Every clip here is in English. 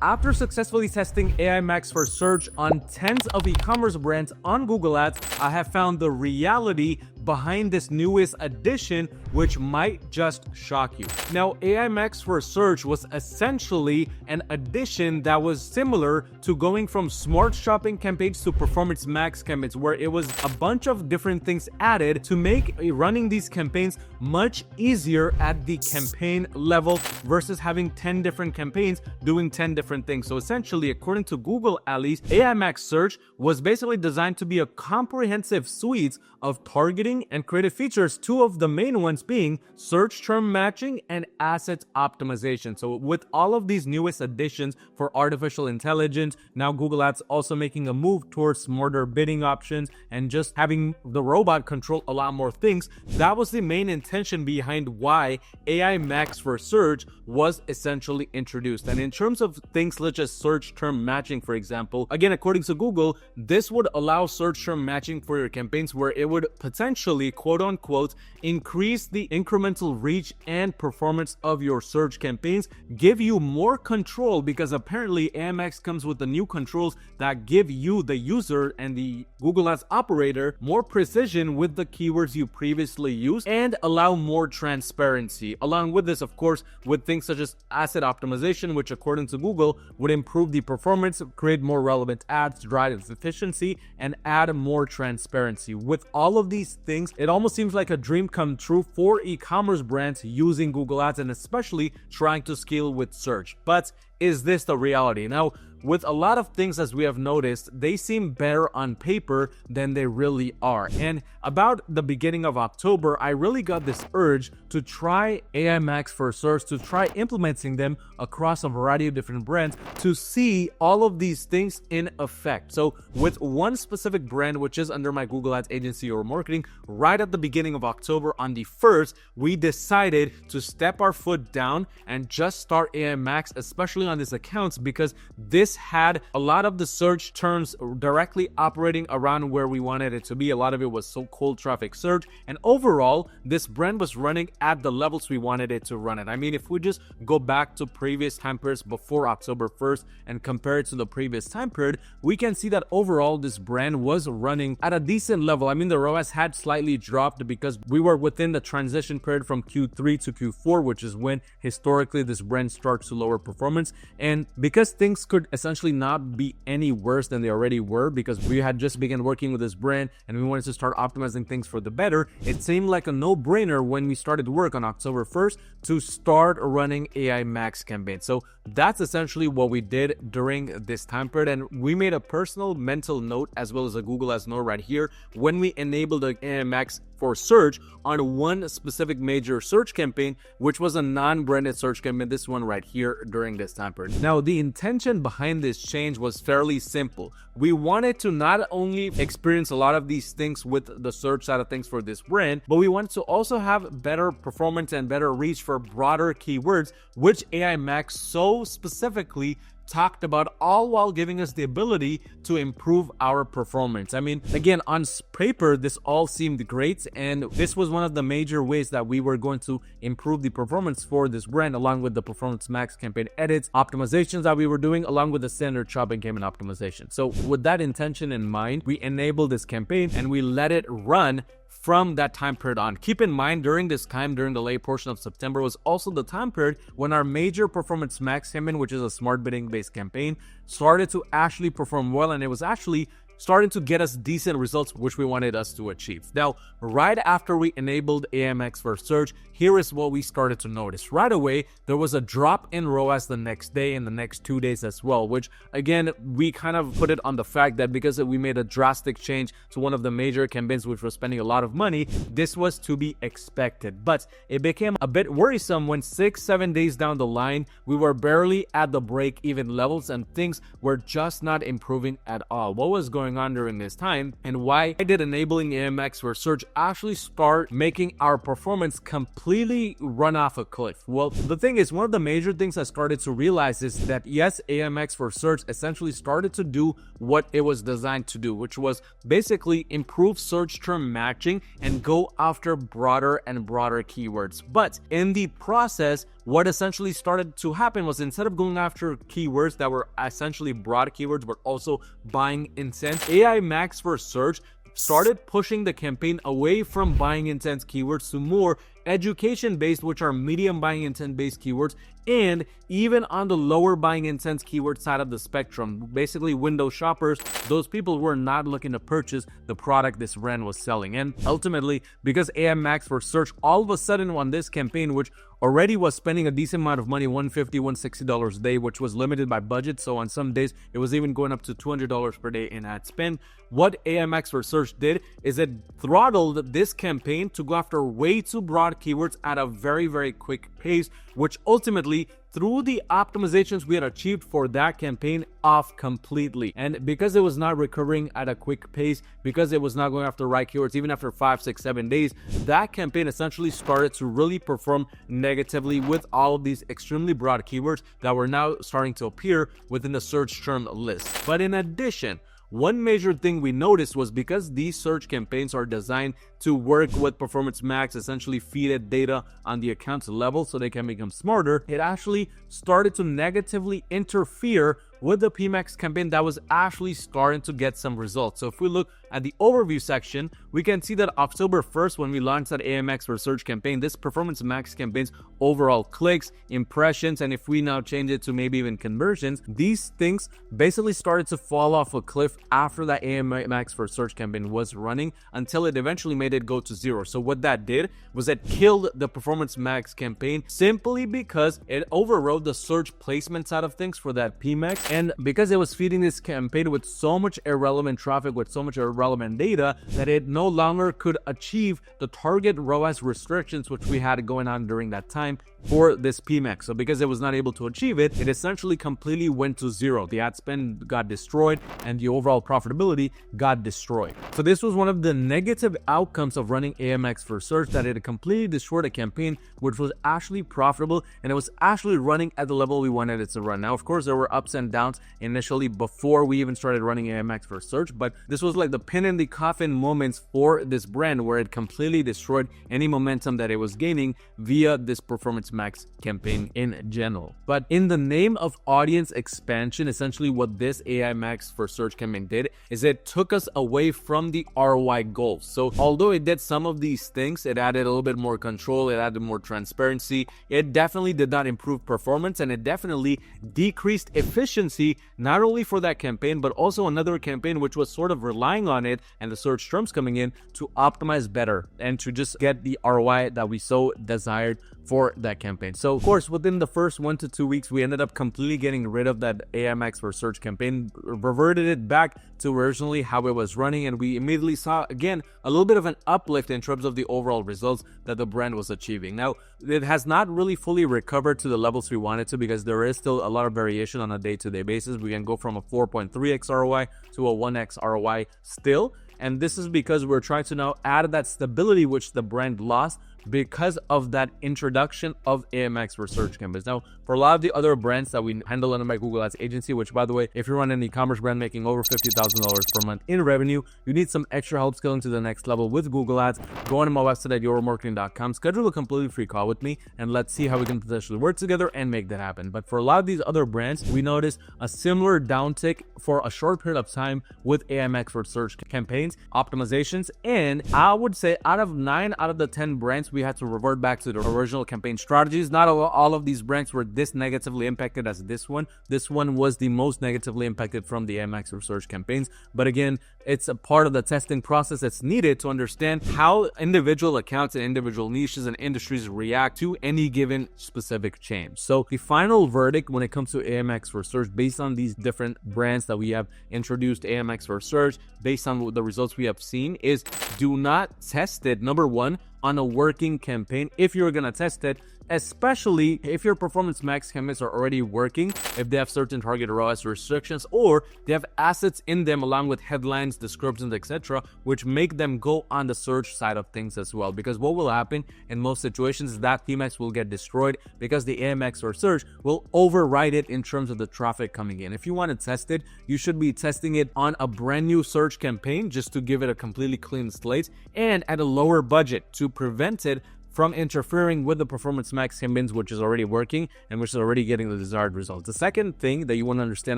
After successfully testing AI Max for search on tens of e-commerce brands on Google Ads, I have found the reality behind this newest addition, which might just shock you. Now, AI Max for search was essentially an addition that was similar to going from smart shopping campaigns to performance max campaigns, where it was a bunch of different things added to make running these campaigns much easier at the campaign level versus having 10 different campaigns doing 10 different things. So essentially, according to Google at least, AI Max search was basically designed to be a comprehensive suite of targeting and creative features, two of the main ones being search term matching and asset optimization. So with all of these newest additions for artificial intelligence, now Google Ads also making a move towards smarter bidding options and just having the robot control a lot more things. That was the main intention behind why AI Max for search was essentially introduced. And in terms of things such as search term matching, for example, again, according to Google, this would allow search term matching for your campaigns, where it would potentially, quote unquote, increase the incremental reach and performance of your search campaigns, give you more control, because apparently AI Max comes with the new controls that give you, the user and the Google Ads operator, more precision with the keywords you previously used and allow more transparency. Along with this, of course, with things such as asset optimization, which according to Google would improve the performance, create more relevant ads, drive efficiency, and add more transparency. With all of these things, it almost seems like a dream come true for e-commerce brands using Google Ads and especially trying to scale with search. But is this the reality? Now, with a lot of things, as we have noticed, they seem better on paper than they really are. And about the beginning of October, I really got this urge to try AI Max for search, to try implementing them across a variety of different brands to see all of these things in effect. So with one specific brand, which is under my Google Ads agency or marketing, right at the beginning of October on the 1st, we decided to step our foot down and just start AI Max, especially on these accounts, because this had a lot of the search terms directly operating around where we wanted it to be. A lot of it was so cold traffic search, and overall this brand was running at the levels we wanted it to run at. I mean, if we just go back to previous time periods before October 1st and compare it to the previous time period, we can see that overall this brand was running at a decent level. I mean, the ROAS had slightly dropped because we were within the transition period from Q3 to Q4, which is when historically this brand starts to lower performance. And because things could essentially not be any worse than they already were, because we had just begun working with this brand and we wanted to start optimizing things for the better, it seemed like a no-brainer when we started work on October 1st to start running AI Max campaign. So that's essentially what we did during this time period, and we made a personal mental note as well as a Google Ads note right here when we enabled the AI Max for search on one specific major search campaign, which was a non-branded search campaign, this one right here during this time period. Now, the intention behind this change was fairly simple. We wanted to not only experience a lot of these things with the search side of things for this brand, but we wanted to also have better performance and better reach for broader keywords, which AI Max so specifically talked about, all while giving us the ability to improve our performance. I mean, again, on paper, this all seemed great, and this was one of the major ways that we were going to improve the performance for this brand, along with the Performance Max campaign edits, optimizations that we were doing, along with the standard shopping campaign optimization. So with that intention in mind, we enabled this campaign and we let it run from that time period on. Keep in mind, during this time, during the late portion of September, was also the time period when our major Performance Max campaign, which is a smart bidding based campaign, started to actually perform well, and it was actually starting to get us decent results, which we wanted us to achieve. Now, right after we enabled AI Max for search, here is what we started to notice. Right away, there was a drop in ROAS the next day and the next 2 days as well, which again, we kind of put it on the fact that because we made a drastic change to one of the major campaigns, which was spending a lot of money, this was to be expected. But it became a bit worrisome when 6-7 days down the line, we were barely at the break-even levels and things were just not improving at all. What was going going on during this time, and why did enabling AMX for search actually start making our performance completely run off a cliff? Well, the thing is, one of the major things I started to realize is that yes, AMX for search essentially started to do what it was designed to do, which was basically improve search term matching and go after broader and broader keywords. But in the process, what essentially started to happen was, instead of going after keywords that were essentially broad keywords but also buying intent, AI Max for search started pushing the campaign away from buying intent keywords to more education-based, which are medium buying intent-based keywords, and even on the lower buying intent keyword side of the spectrum, basically window shoppers, those people who are not looking to purchase the product this brand was selling. And ultimately, because AI Max for search all of a sudden on this campaign, which already was spending a decent amount of money, $150, $160 a day, which was limited by budget, so on some days it was even going up to $200 per day in ad spend, what AI Max for search did is it throttled this campaign to go after way too broad keywords at a very, very quick pace, which ultimately, through the optimizations we had achieved for that campaign, off completely. And because it was not recurring at a quick pace, because it was not going after right keywords, even after 5, 6, 7 days, that campaign essentially started to really perform negatively with all of these extremely broad keywords that were now starting to appear within the search term list. But in addition, one major thing we noticed was, because these search campaigns are designed to work with Performance Max, essentially feed it data on the account level so they can become smarter, it actually started to negatively interfere with the PMax campaign that was actually starting to get some results. So if we look at the overview section, we can see that October 1st, when we launched that AMX for search campaign, this Performance Max campaign's overall clicks, impressions, and if we now change it to maybe even conversions, these things basically started to fall off a cliff after that AMX for search campaign was running, until it eventually made it go to zero. So what that did was it killed the Performance Max campaign simply because it overrode the search placement side of things for that PMax. And because it was feeding this campaign with so much irrelevant traffic, with so much irrelevant data, that it no longer could achieve the target ROAS restrictions which we had going on during that time for this PMax. So because it was not able to achieve it, it essentially completely went to zero. The ad spend got destroyed and the overall profitability got destroyed. So this was one of the negative outcomes of running AMX for search, that it completely destroyed a campaign which was actually profitable and it was actually running at the level we wanted it to run. Now, of course, there were ups and downs initially before we even started running AMX for search, but this was like the pin in the coffin moments for this brand, where it completely destroyed any momentum that it was gaining via this Performance Max campaign in general. But in the name of audience expansion, essentially what this AI Max for search campaign did is it took us away from the ROI goals. So although it did some of these things, it added a little bit more control, it added more transparency, it definitely did not improve performance, and it definitely decreased efficiency, not only for that campaign, but also another campaign which was sort of relying on it and the search terms coming in to optimize better and to just get the ROI that we so desired for that campaign. So of course, within the first 1 to 2 weeks, we ended up completely getting rid of that AMX for search campaign, reverted it back to originally how it was running, and we immediately saw again a little bit of an uplift in terms of the overall results that the brand was achieving. Now, it has not really fully recovered to the levels we wanted to, because there is still a lot of variation on a day-to-day basis. We can go from a 4.3x ROI to a 1x ROI still, and this is because we're trying to now add that stability which the brand lost because of that introduction of AMX for search campaigns. Now, for a lot of the other brands that we handle under my Google Ads agency, which by the way, if you run an e-commerce brand making over $50,000 per month in revenue, you need some extra help scaling to the next level with Google Ads, go on to my website at yourmarketing.com, schedule a completely free call with me, and let's see how we can potentially work together and make that happen. But for a lot of these other brands, we noticed a similar downtick for a short period of time with AMX for search campaigns, optimizations, and I would say out of 9 out of the 10 brands, we had to revert back to the original campaign strategies. Not all of these brands were this negatively impacted as this one. This one was the most negatively impacted from the AMX research campaigns. But again, it's a part of the testing process that's needed to understand how individual accounts and individual niches and industries react to any given specific change. So the final verdict when it comes to AMX for search, based on these different brands that we have introduced AMX for search, based on the results we have seen, is do not test it, number one, on a working campaign. If you're gonna test it, especially if your Performance Max campaigns are already working, if they have certain target ROAS restrictions, or they have assets in them along with headlines, descriptions, etc., which make them go on the search side of things as well. Because what will happen in most situations is that PMAX will get destroyed because the AMX for search will override it in terms of the traffic coming in. If you want to test it, you should be testing it on a brand new search campaign just to give it a completely clean slate and at a lower budget to prevent it from interfering with the Performance Max campaigns, which is already working and which is already getting the desired results. The second thing that you want to understand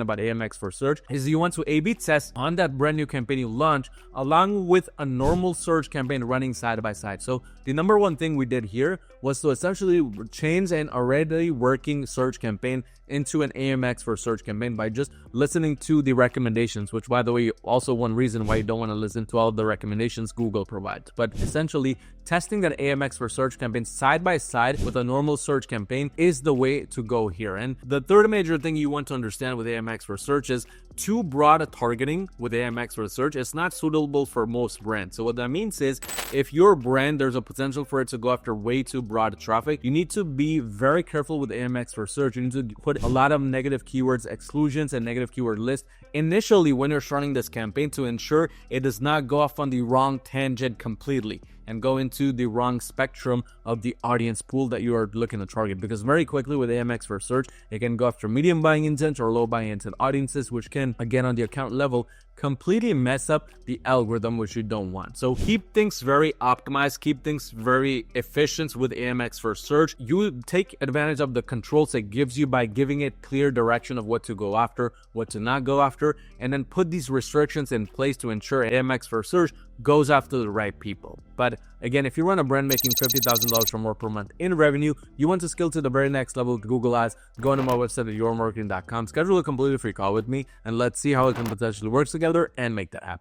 about AMX for search is you want to A/B test on that brand new campaign you launch along with a normal search campaign running side by side. So the number one thing we did here was to essentially change an already working search campaign into an AMX for search campaign by just listening to the recommendations, which, by the way, also one reason why you don't want to listen to all the recommendations Google provides. But essentially, testing that AMX for search campaign side by side with a normal search campaign is the way to go here. And the third major thing you want to understand with AMX for search is too broad a targeting with AMX for search is not suitable for most brands. So what that means is if your brand, there's a potential for it to go after way too broad traffic, you need to be very careful with AMX for search. You need to put a lot of negative keywords exclusions and negative keyword lists initially when you're starting this campaign to ensure it does not go off on the wrong tangent completely and go into the wrong spectrum of the audience pool that you are looking to target. Because very quickly with AMX for search, it can go after medium buying intent or low buying intent audiences, which can, again, on the account level, completely mess up the algorithm, which you don't want. So keep things very optimized, keep things very efficient with AMX for search. You take advantage of the controls it gives you by giving it clear direction of what to go after, what to not go after, and then put these restrictions in place to ensure AMX for search goes after the right people. But again, if you run a brand making $50,000 or more per month in revenue, you want to scale to the very next level with Google Ads, go to my website at yourmarketing.com, schedule a completely free call with me, and let's see how it can potentially work together and make that happen.